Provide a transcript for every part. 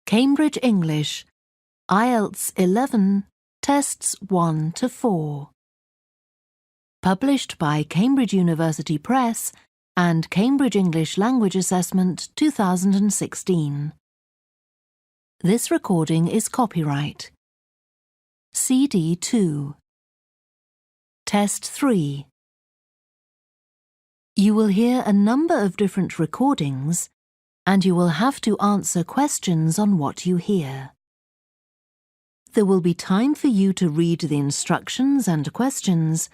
Cambridge English, Ielts 11, Tests 1 to 4. Published by Cambridge University Press and Cambridge English Language Assessment 2016. This recording is copyright. CD 2. Test 3. You will hear a number of different recordings, and you will have to answer questions on what you hear. There will be time for you to read the instructions and questions,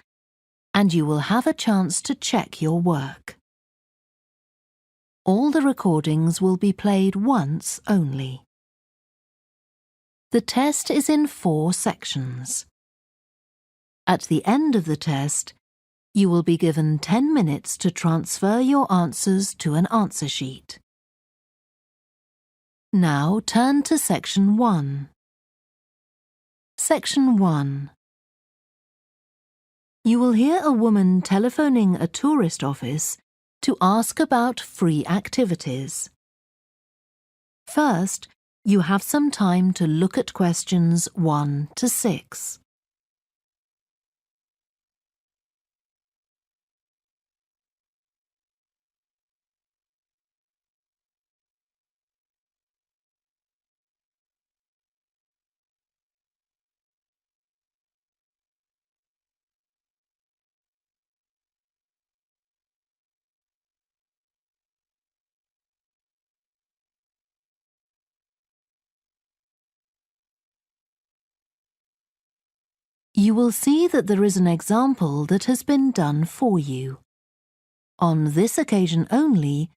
and you will have a chance to check your work. All the recordings will be played once only. The test is in 4 sections. At the end of the test, you will be given 10 minutes to transfer your answers to an answer sheet. Now turn to Section 1. Section 1. You will hear a woman telephoning a tourist office to ask about free activities. First, you have some time to look at questions 1 to 6. You will see that there is an example that has been done for you. On this occasion only,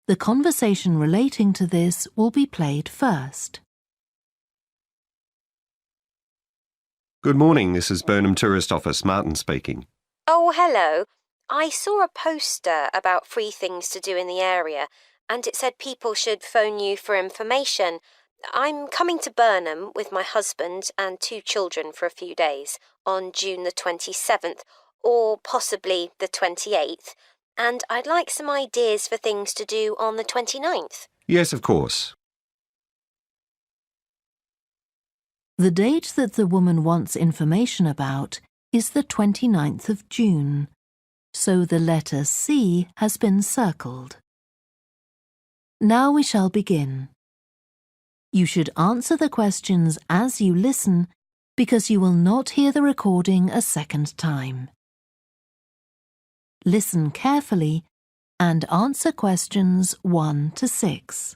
the conversation relating to this will be played first. Good morning, this is Burnham Tourist Office, Martin speaking. Oh, hello. I saw a poster about free things to do in the area, and it said people should phone you for information. I'm coming to Burnham with my husband and 2 children for a few days on June the 27th, or possibly the 28th, and I'd like some ideas for things to do on the 29th. Yes, of course. The date that the woman wants information about is the 29th of June, so the letter C has been circled. Now we shall begin. You should answer the questions as you listen because you will not hear the recording a second time. Listen carefully and answer questions 1 to 6.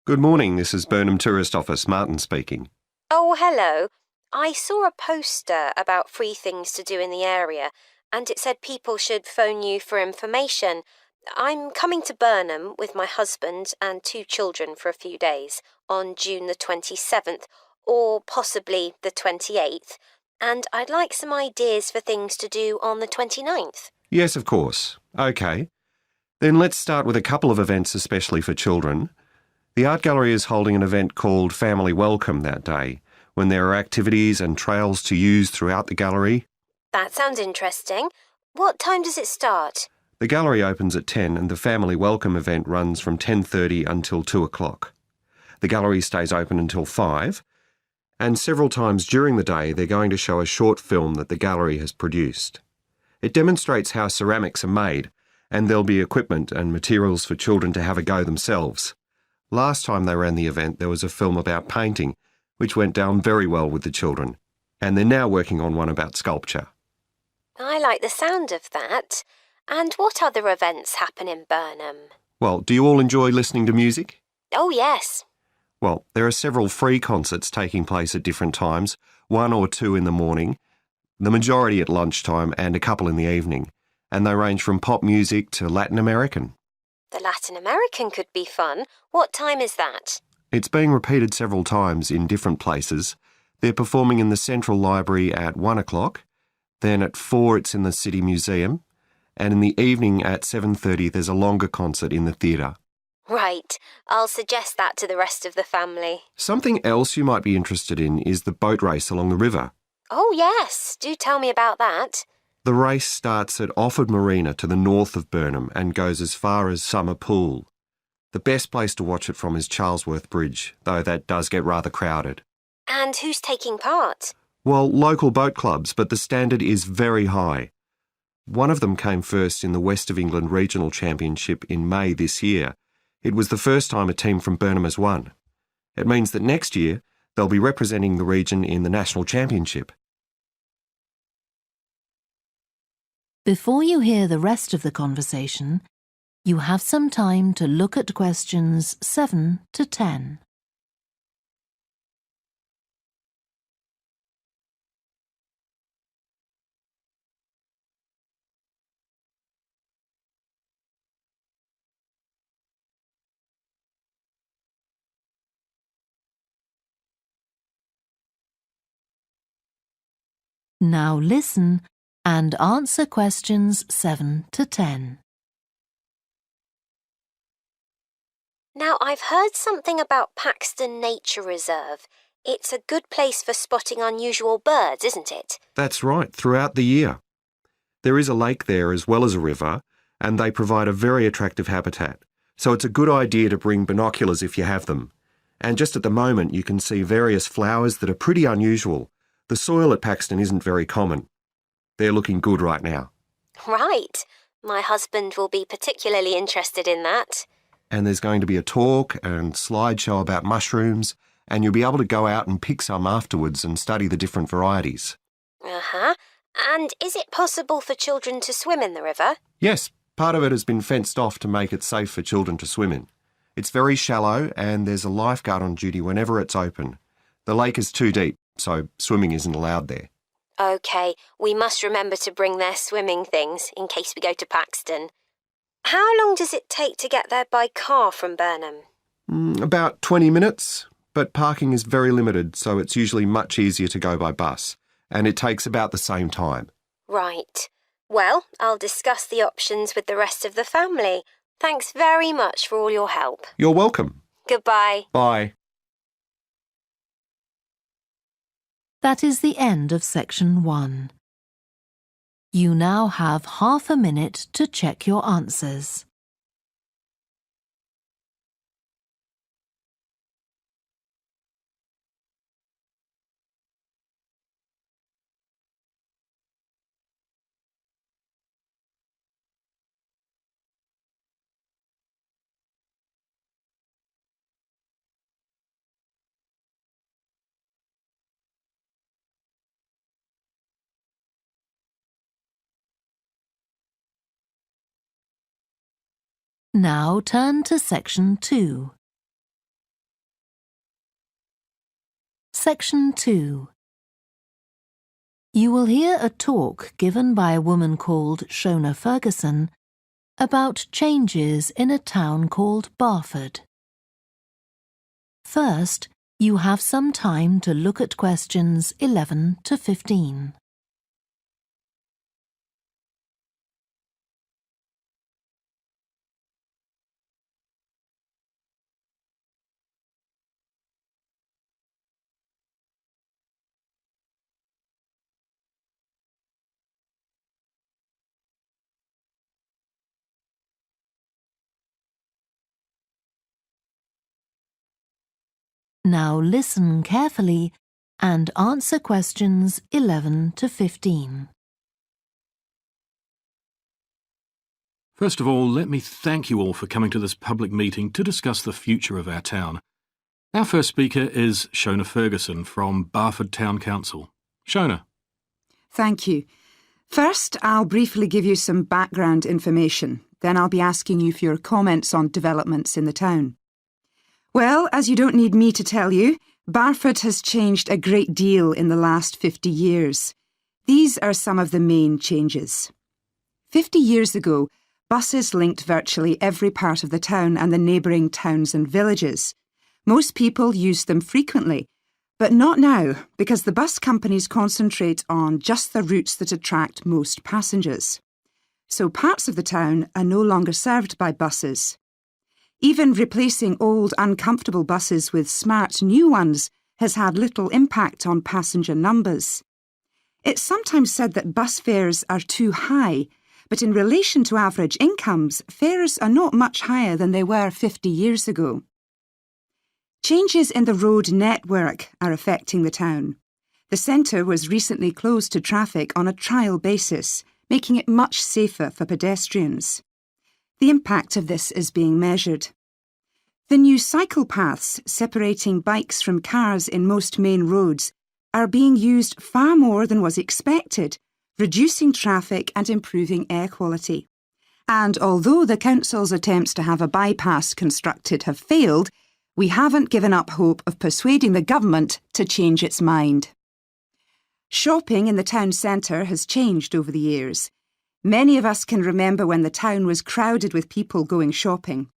Good morning, this is Burnham Tourist Office, Martin speaking. Oh, hello. I saw a poster about free things to do in the area, and it said people should phone you for information. I'm coming to Burnham with my husband and 2 children for a few days on June the 27th, or possibly the 28th, and I'd like some ideas for things to do on the 29th. Yes, of course. OK. Then let's start with a couple of events especially for children. The art gallery is holding an event called Family Welcome that day, when there are activities and trails to use throughout the gallery. That sounds interesting. What time does it start? The gallery opens at 10 and the Family Welcome event runs from 10:30 until 2 o'clock. The gallery stays open until 5, and several times during the day they're going to show a short film that the gallery has produced. It demonstrates how ceramics are made, and there'll be equipment and materials for children to have a go themselves. Last time they ran the event there was a film about painting, which went down very well with the children, and they're now working on one about sculpture. I like the sound of that. And what other events happen in Burnham? Well, do you all enjoy listening to music? Oh, yes. Well, there are several free concerts taking place at different times, 1 or 2 in the morning, the majority at lunchtime and a couple in the evening, and they range from pop music to Latin American. The Latin American could be fun. What time is that? It's being repeated several times in different places. They're performing in the Central Library at 1 o'clock, then at 4 it's in the City Museum, and in the evening at 7:30 there's a longer concert in the theatre. Right. I'll suggest that to the rest of the family. Something else you might be interested in is the boat race along the river. Oh, yes. Do tell me about that. The race starts at Offord Marina to the north of Burnham and goes as far as Summer Pool. The best place to watch it from is Charlesworth Bridge, though that does get rather crowded. And who's taking part? Well, local boat clubs, but the standard is very high. One of them came first in the West of England Regional Championship in May this year. It was the first time a team from Burnham has won. It means that next year they'll be representing the region in the National Championship. Before you hear the rest of the conversation, you have some time to look at questions 7 to 10. Now listen and answer questions 7 to 10. Now, I've heard something about Paxton Nature Reserve. It's a good place for spotting unusual birds, isn't it? That's right, throughout the year. There is a lake there as well as a river, and they provide a very attractive habitat. So it's a good idea to bring binoculars if you have them. And just at the moment you can see various flowers that are pretty unusual. The soil at Paxton isn't very common. They're looking good right now. Right. My husband will be particularly interested in that. And there's going to be a talk and slideshow about mushrooms, and you'll be able to go out and pick some afterwards and study the different varieties. Uh-huh. And is it possible for children to swim in the river? Yes, part of it has been fenced off to make it safe for children to swim in. It's very shallow and there's a lifeguard on duty whenever it's open. The lake is too deep, so swimming isn't allowed there. OK, we must remember to bring their swimming things in case we go to Paxton. How long does it take to get there by car from Burnham? About 20 minutes, but parking is very limited, so it's usually much easier to go by bus, and it takes about the same time. Right. Well, I'll discuss the options with the rest of the family. Thanks very much for all your help. You're welcome. Goodbye. Bye. That is the end of section 1. You now have half a minute to check your answers. Now turn to section 2. Section 2. You will hear a talk given by a woman called Shona Ferguson about changes in a town called Barford. First, you have some time to look at questions 11 to 15. Now listen carefully and answer questions 11 to 15. First of all, let me thank you all for coming to this public meeting to discuss the future of our town. Our first speaker is Shona Ferguson from Barford Town Council. Shona. Thank you. First, I'll briefly give you some background information. Then I'll be asking you for your comments on developments in the town. Well, as you don't need me to tell you, Barford has changed a great deal in the last 50 years. These are some of the main changes. 50 years ago, buses linked virtually every part of the town and the neighbouring towns and villages. Most people used them frequently, but not now, because the bus companies concentrate on just the routes that attract most passengers. So parts of the town are no longer served by buses. Even replacing old, uncomfortable buses with smart new ones has had little impact on passenger numbers. It's sometimes said that bus fares are too high, but in relation to average incomes, fares are not much higher than they were 50 years ago. Changes in the road network are affecting the town. The centre was recently closed to traffic on a trial basis, making it much safer for pedestrians. The impact of this is being measured. The new cycle paths separating bikes from cars in most main roads are being used far more than was expected, reducing traffic and improving air quality. And although the council's attempts to have a bypass constructed have failed, we haven't given up hope of persuading the government to change its mind. Shopping in the town centre has changed over the years. Many of us can remember when the town was crowded with people going shopping.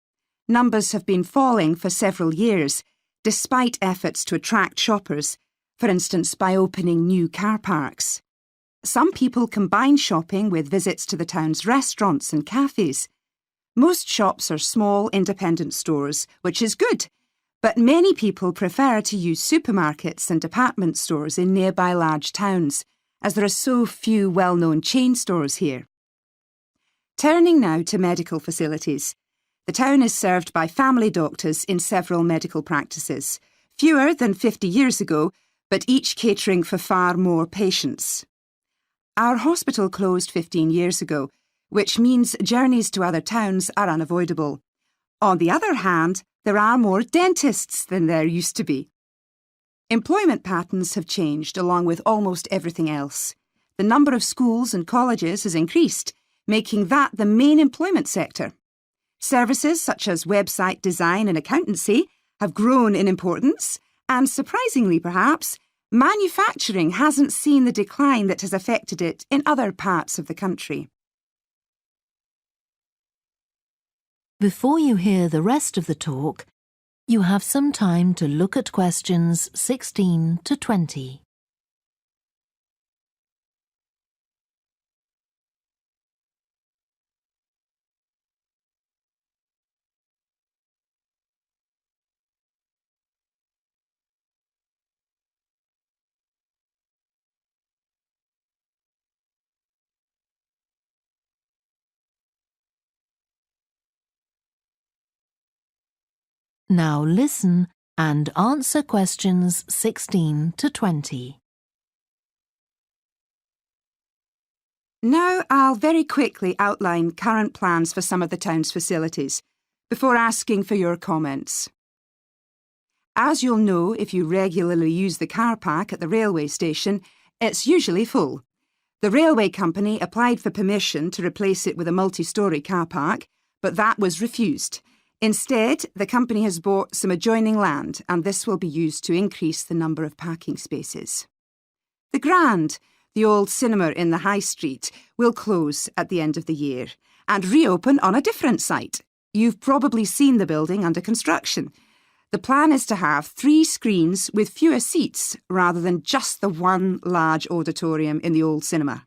Numbers have been falling for several years, despite efforts to attract shoppers, for instance by opening new car parks. Some people combine shopping with visits to the town's restaurants and cafes. Most shops are small independent stores, which is good, but many people prefer to use supermarkets and department stores in nearby large towns, as there are so few well-known chain stores here. Turning now to medical facilities. The town is served by family doctors in several medical practices, fewer than 50 years ago, but each catering for far more patients. Our hospital closed 15 years ago, which means journeys to other towns are unavoidable. On the other hand, there are more dentists than there used to be. Employment patterns have changed along with almost everything else. The number of schools and colleges has increased, making that the main employment sector. Services such as website design and accountancy have grown in importance, and surprisingly perhaps, manufacturing hasn't seen the decline that has affected it in other parts of the country. Before you hear the rest of the talk, you have some time to look at questions 16 to 20. Now listen and answer questions 16 to 20. Now I'll very quickly outline current plans for some of the town's facilities, before asking for your comments. As you'll know if you regularly use the car park at the railway station, it's usually full. The railway company applied for permission to replace it with a multi-storey car park, but that was refused. Instead, the company has bought some adjoining land, and this will be used to increase the number of parking spaces. The Grand, the old cinema in the High Street, will close at the end of the year and reopen on a different site. You've probably seen the building under construction. The plan is to have 3 screens with fewer seats rather than just the one large auditorium in the old cinema.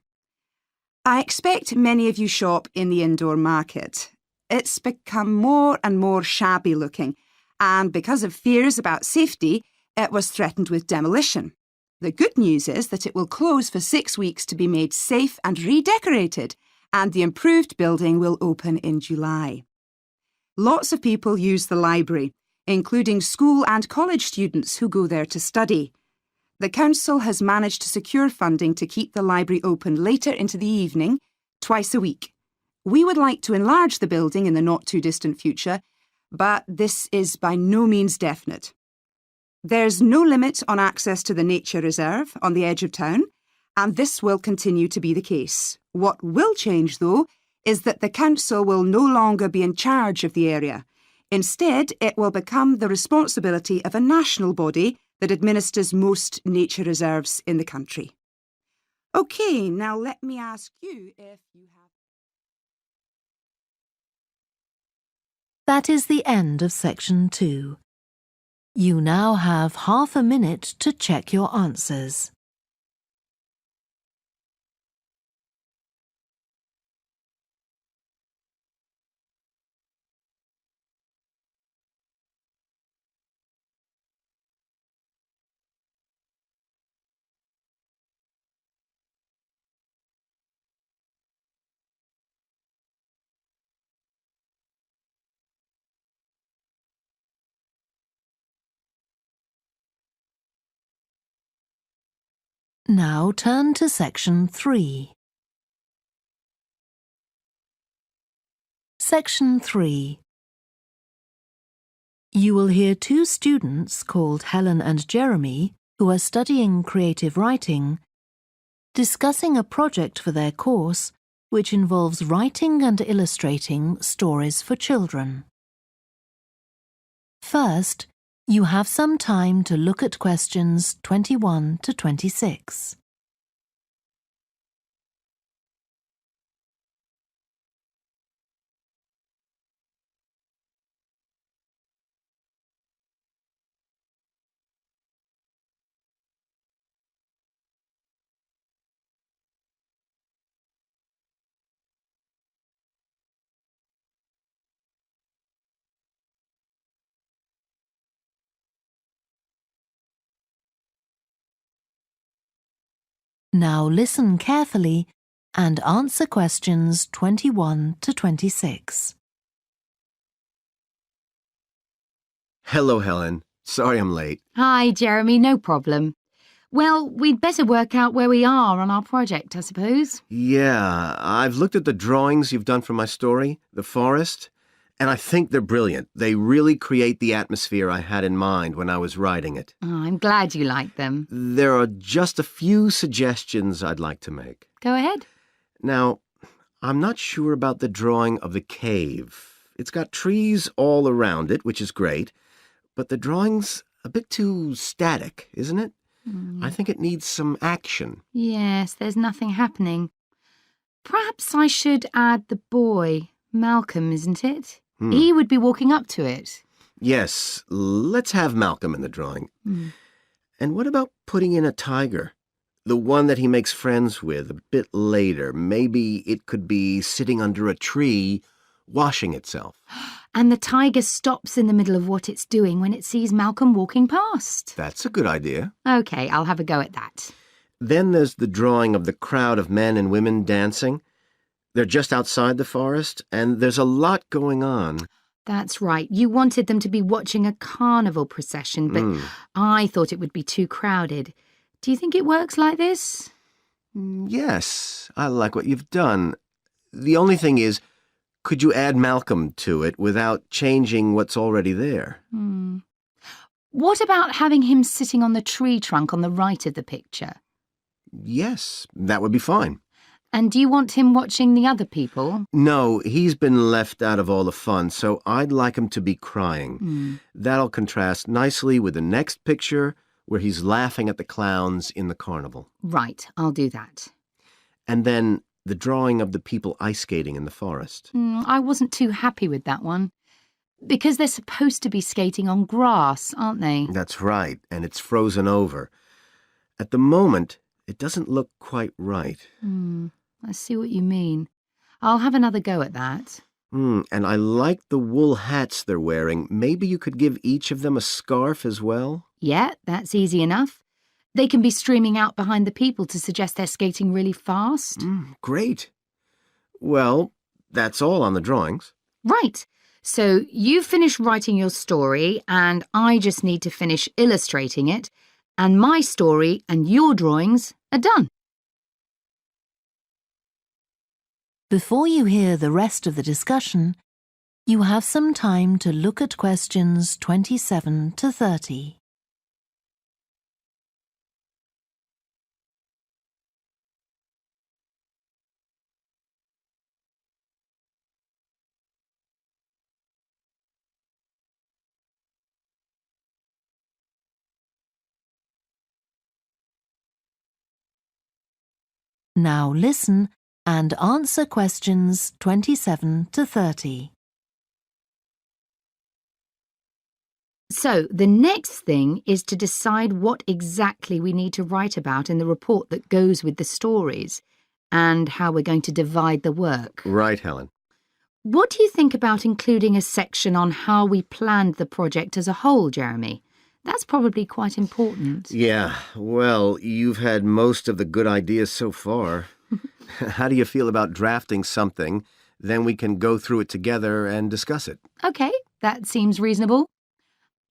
I expect many of you shop in the indoor market. It's become more and more shabby looking, and because of fears about safety, it was threatened with demolition. The good news is that it will close for 6 weeks to be made safe and redecorated, and the improved building will open in July. Lots of people use the library, including school and college students who go there to study. The council has managed to secure funding to keep the library open later into the evening, twice a week. We would like to enlarge the building in the not-too-distant future, but this is by no means definite. There's no limit on access to the nature reserve on the edge of town, and this will continue to be the case. What will change, though, is that the council will no longer be in charge of the area. Instead, it will become the responsibility of a national body that administers most nature reserves in the country. OK, now let me ask you if you have... That is the end of section 2. You now have half a minute to check your answers. Now turn to Section 3. Section 3. You will hear two students called Helen and Jeremy, who are studying creative writing, discussing a project for their course which involves writing and illustrating stories for children. First, you have some time to look at questions 21 to 26. Now listen carefully and answer questions 21 to 26. Hello, Helen. Sorry I'm late. Hi, Jeremy, no problem. Well, we'd better work out where we are on our project, I suppose. Yeah, I've looked at the drawings you've done for my story, The Forest, and I think they're brilliant. They really create the atmosphere I had in mind when I was writing it. Oh, I'm glad you like them. There are just a few suggestions I'd like to make. Go ahead. Now, I'm not sure about the drawing of the cave. It's got trees all around it, which is great, but the drawing's a bit too static, isn't it? I think it needs some action. Yes, there's nothing happening. Perhaps I should add the boy, Malcolm, isn't it? He would be walking up to it. Yes, let's have Malcolm in the drawing. And what about putting in a tiger? The one that he makes friends with a bit later. Maybe it could be sitting under a tree, washing itself. And the tiger stops in the middle of what it's doing when it sees Malcolm walking past. That's a good idea. OK, I'll have a go at that. Then there's the drawing of the crowd of men and women dancing. They're just outside the forest, and there's a lot going on. That's right. You wanted them to be watching a carnival procession, but I thought it would be too crowded. Do you think it works like this? Yes, I like what you've done. The only thing is, could you add Malcolm to it without changing what's already there? What about having him sitting on the tree trunk on the right of the picture? Yes, that would be fine. And do you want him watching the other people? No, he's been left out of all the fun, so I'd like him to be crying. That'll contrast nicely with the next picture where he's laughing at the clowns in the carnival. Right, I'll do that. And then the drawing of the people ice skating in the forest. I wasn't too happy with that one. Because they're supposed to be skating on grass, aren't they? That's right, and it's frozen over. At the moment, it doesn't look quite right. I see what you mean. I'll have another go at that. And I like the wool hats they're wearing. Maybe you could give each of them a scarf as well? Yeah, that's easy enough. They can be streaming out behind the people to suggest they're skating really fast. Great. Well, that's all on the drawings. Right. So you finish writing your story and I just need to finish illustrating it, and my story and your drawings are done. Before you hear the rest of the discussion, you have some time to look at questions 27 to 30. Now listen and answer questions 27 to 30. So the next thing is to decide what exactly we need to write about in the report that goes with the stories and how we're going to divide the work. Right, Helen. What do you think about including a section on how we planned the project as a whole, Jeremy? That's probably quite important. Yeah, well, you've had most of the good ideas so far. How do you feel about drafting something? Then we can go through it together and discuss it. OK, that seems reasonable.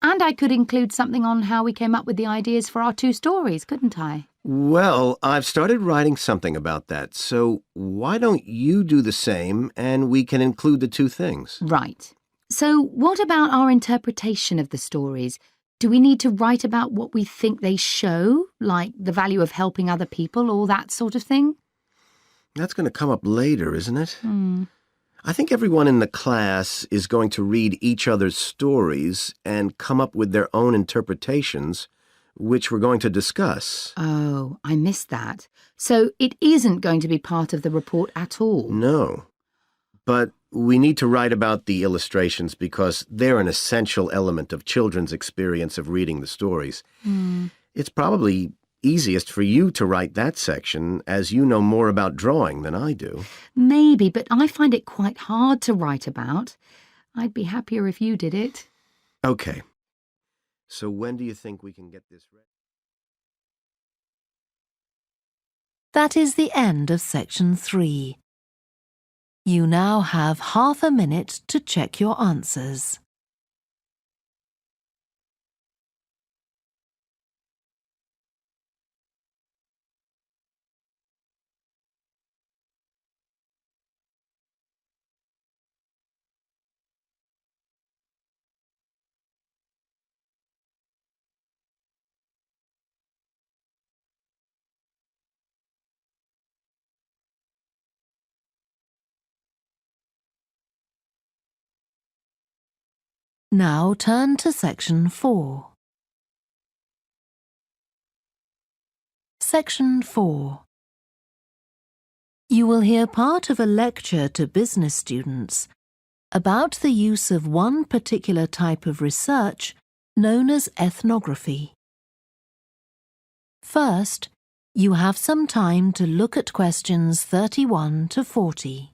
And I could include something on how we came up with the ideas for our 2 stories, couldn't I? Well, I've started writing something about that, so why don't you do the same and we can include the 2 things? Right. So what about our interpretation of the stories? Do we need to write about what we think they show, like the value of helping other people or that sort of thing? That's going to come up later, isn't it? I think everyone in the class is going to read each other's stories and come up with their own interpretations, which we're going to discuss. Oh, I missed that. So it isn't going to be part of the report at all? No. But we need to write about the illustrations because they're an essential element of children's experience of reading the stories. It's probably easiest for you to write that section, as you know more about drawing than I do. Maybe, but I find it quite hard to write about. I'd be happier if you did it. Okay. So when do you think we can get this ready? That is the end of section 3. You now have half a minute to check your answers. Now turn to section 4. Section 4. You will hear part of a lecture to business students about the use of one particular type of research known as ethnography. First, you have some time to look at questions 31 to 40.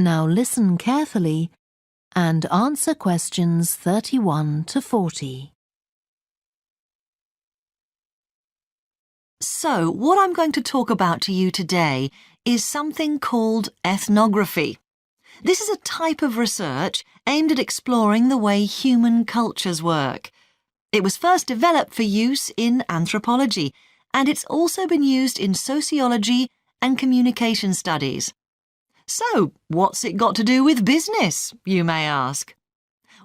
Now listen carefully and answer questions 31 to 40. So, what I'm going to talk about to you today is something called ethnography. This is a type of research aimed at exploring the way human cultures work. It was first developed for use in anthropology, and it's also been used in sociology and communication studies. So, what's it got to do with business, you may ask?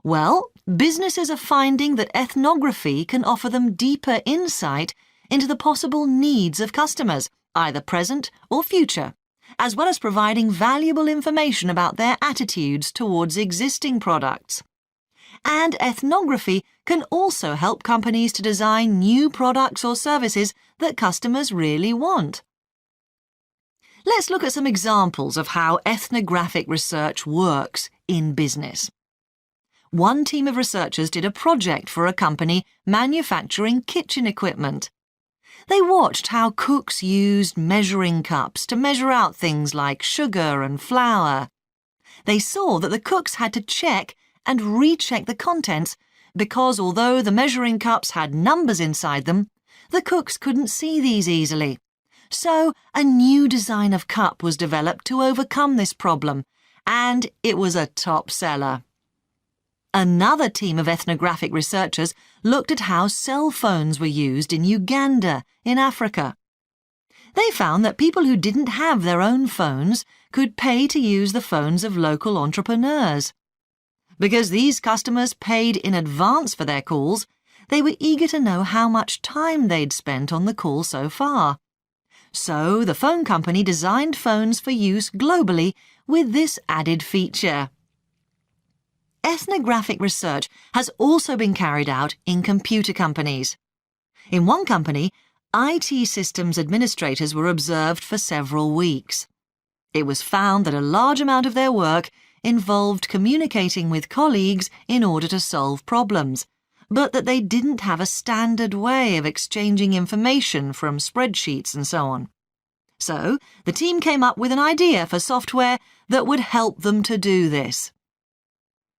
Well, businesses are finding that ethnography can offer them deeper insight into the possible needs of customers, either present or future, as well as providing valuable information about their attitudes towards existing products. And ethnography can also help companies to design new products or services that customers really want. Let's look at some examples of how ethnographic research works in business. One team of researchers did a project for a company manufacturing kitchen equipment. They watched how cooks used measuring cups to measure out things like sugar and flour. They saw that the cooks had to check and recheck the contents because although the measuring cups had numbers inside them, the cooks couldn't see these easily. So a new design of cup was developed to overcome this problem, and it was a top seller. Another team of ethnographic researchers looked at how cell phones were used in Uganda, in Africa. They found that people who didn't have their own phones could pay to use the phones of local entrepreneurs. Because these customers paid in advance for their calls, they were eager to know how much time they'd spent on the call so far. So the phone company designed phones for use globally with this added feature. Ethnographic research has also been carried out in computer companies. In one company, IT systems administrators were observed for several weeks. It was found that a large amount of their work involved communicating with colleagues in order to solve problems, but that they didn't have a standard way of exchanging information from spreadsheets and so on. So, the team came up with an idea for software that would help them to do this.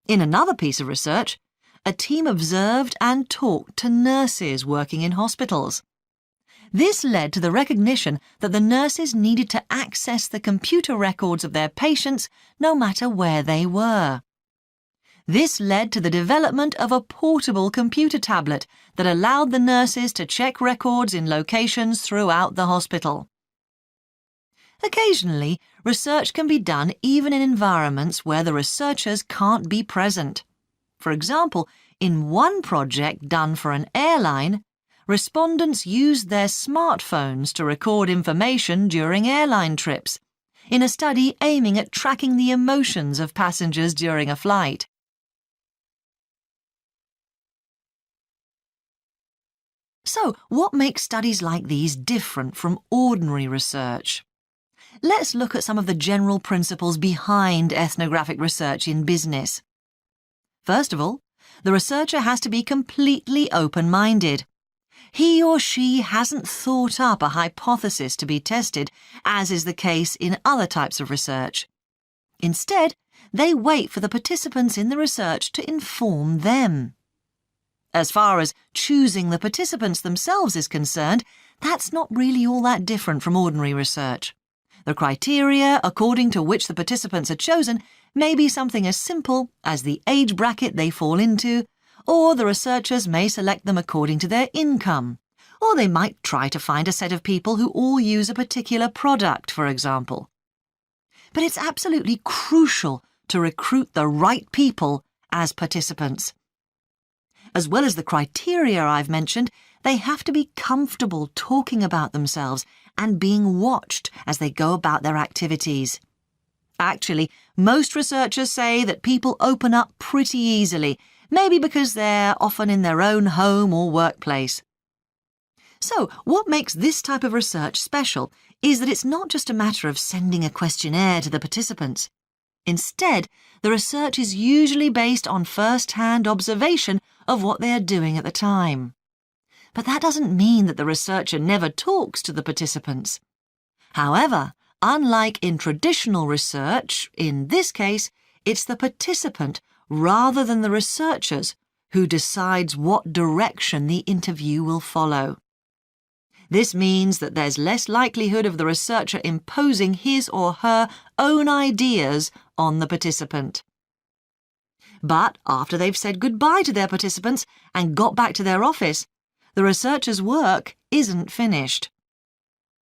In another piece of research, a team observed and talked to nurses working in hospitals. This led to the recognition that the nurses needed to access the computer records of their patients no matter where they were. This led to the development of a portable computer tablet that allowed the nurses to check records in locations throughout the hospital. Occasionally, research can be done even in environments where the researchers can't be present. For example, in one project done for an airline, respondents used their smartphones to record information during airline trips, in a study aiming at tracking the emotions of passengers during a flight. So, what makes studies like these different from ordinary research? Let's look at some of the general principles behind ethnographic research in business. First of all, the researcher has to be completely open-minded. He or she hasn't thought up a hypothesis to be tested, as is the case in other types of research. Instead, they wait for the participants in the research to inform them. As far as choosing the participants themselves is concerned, that's not really all that different from ordinary research. The criteria according to which the participants are chosen may be something as simple as the age bracket they fall into, or the researchers may select them according to their income, or they might try to find a set of people who all use a particular product, for example. But it's absolutely crucial to recruit the right people as participants. As well as the criteria I've mentioned, they have to be comfortable talking about themselves and being watched as they go about their activities. Actually, most researchers say that people open up pretty easily, maybe because they're often in their own home or workplace. So, what makes this type of research special is that it's not just a matter of sending a questionnaire to the participants. Instead, the research is usually based on first-hand observation of what they are doing at the time. But that doesn't mean that the researcher never talks to the participants. However, unlike in traditional research, in this case, it's the participant rather than the researchers who decides what direction the interview will follow. This means that there's less likelihood of the researcher imposing his or her own ideas on the participant. But after they've said goodbye to their participants and got back to their office, the researcher's work isn't finished.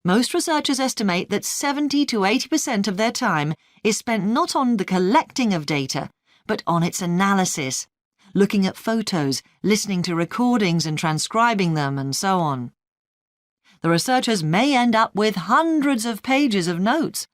Most researchers estimate that 70 to 80% of their time is spent not on the collecting of data, but on its analysis, looking at photos, listening to recordings and transcribing them, and so on. The researchers may end up with hundreds of pages of notes.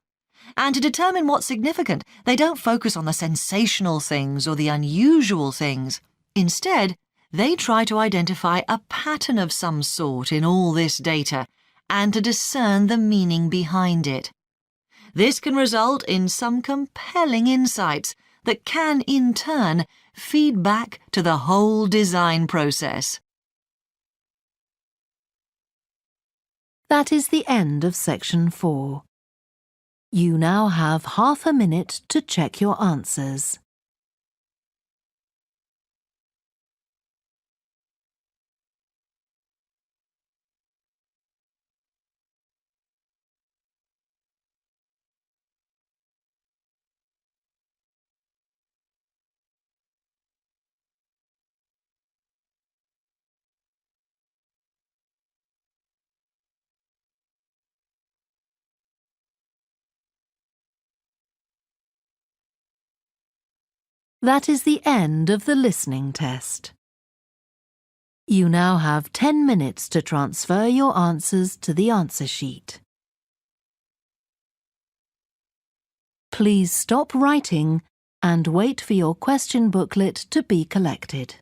And to determine what's significant, they don't focus on the sensational things or the unusual things. Instead, they try to identify a pattern of some sort in all this data and to discern the meaning behind it. This can result in some compelling insights that can, in turn, feed back to the whole design process. That is the end of section 4. You now have half a minute to check your answers. That is the end of the listening test. You now have 10 minutes to transfer your answers to the answer sheet. Please stop writing and wait for your question booklet to be collected.